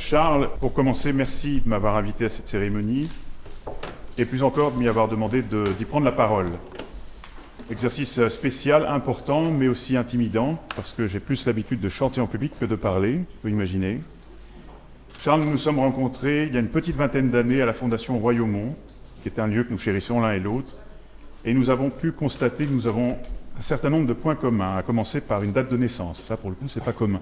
Charles, pour commencer, merci de m'avoir invité à cette cérémonie et plus encore de m'y avoir demandé d'y prendre la parole. Exercice spécial, important, mais aussi intimidant, parce que j'ai plus l'habitude de chanter en public que de parler, tu peux imaginer. Charles, nous nous sommes rencontrés il y a une petite vingtaine d'années à la Fondation Royaumont, qui est un lieu que nous chérissons l'un et l'autre, et nous avons pu constater que nous avons un certain nombre de points communs, à commencer par une date de naissance. Ça, pour le coup, c'est pas commun.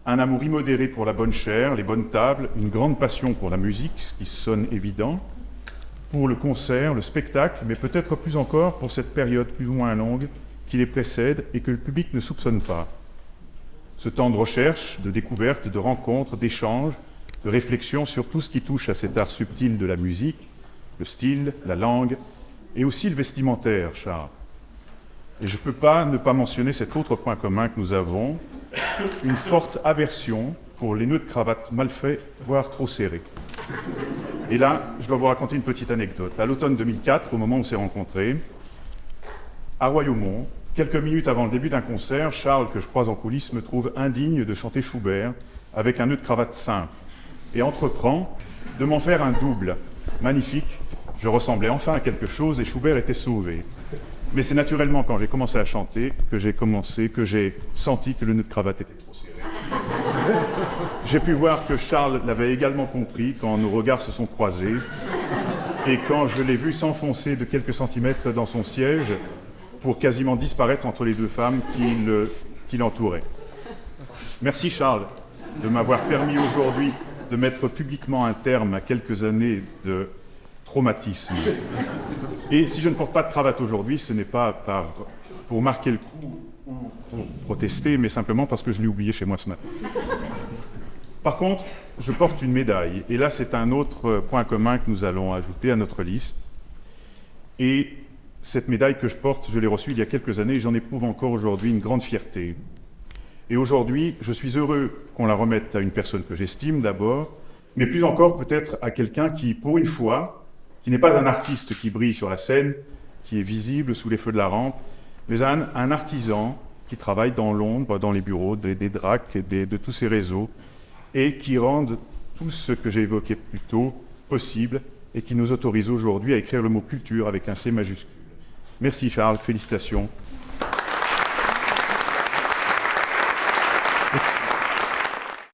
Un amour immodéré pour la bonne chair, les bonnes tables, une grande passion pour la musique, ce qui sonne évident, pour le concert, le spectacle, mais peut-être plus encore pour cette période plus ou moins longue qui les précède et que le public ne soupçonne pas. Ce temps de recherche, de découverte, de rencontre, d'échange, de réflexion sur tout ce qui touche à cet art subtil de la musique, le style, la langue, et aussi le vestimentaire, Charles. Et je ne peux pas ne pas mentionner cet autre point commun que nous avons, une forte aversion pour les nœuds de cravate mal faits, voire trop serrés. Et là, je dois vous raconter une petite anecdote. À l'automne 2004, au moment où on s'est rencontrés, à Royaumont, quelques minutes avant le début d'un concert, Charles, que je croise en coulisses, me trouve indigne de chanter Schubert avec un nœud de cravate simple et entreprend de m'en faire un double. Magnifique, je ressemblais enfin à quelque chose et Schubert était sauvé. Mais c'est naturellement quand j'ai commencé à chanter que j'ai senti que le nœud de cravate était trop serré. J'ai pu voir que Charles l'avait également compris quand nos regards se sont croisés et quand je l'ai vu s'enfoncer de quelques centimètres dans son siège pour quasiment disparaître entre les deux femmes qui l'entouraient. Merci Charles de m'avoir permis aujourd'hui de mettre publiquement un terme à quelques années de traumatisme. Et si je ne porte pas de cravate aujourd'hui, ce n'est pas pour marquer le coup ou pour protester, mais simplement parce que je l'ai oublié chez moi ce matin. Par contre, je porte une médaille, et là c'est un autre point commun que nous allons ajouter à notre liste. Et cette médaille que je porte, je l'ai reçue il y a quelques années, et j'en éprouve encore aujourd'hui une grande fierté. Et aujourd'hui, je suis heureux qu'on la remette à une personne que j'estime d'abord, mais plus encore peut-être à quelqu'un qui, pour une fois, qui n'est pas un artiste qui brille sur la scène, qui est visible sous les feux de la rampe, mais un artisan qui travaille dans l'ombre, dans les bureaux des DRAC et de tous ces réseaux, et qui rendent tout ce que j'ai évoqué plus tôt possible et qui nous autorise aujourd'hui à écrire le mot culture avec un C majuscule. Merci Charles, félicitations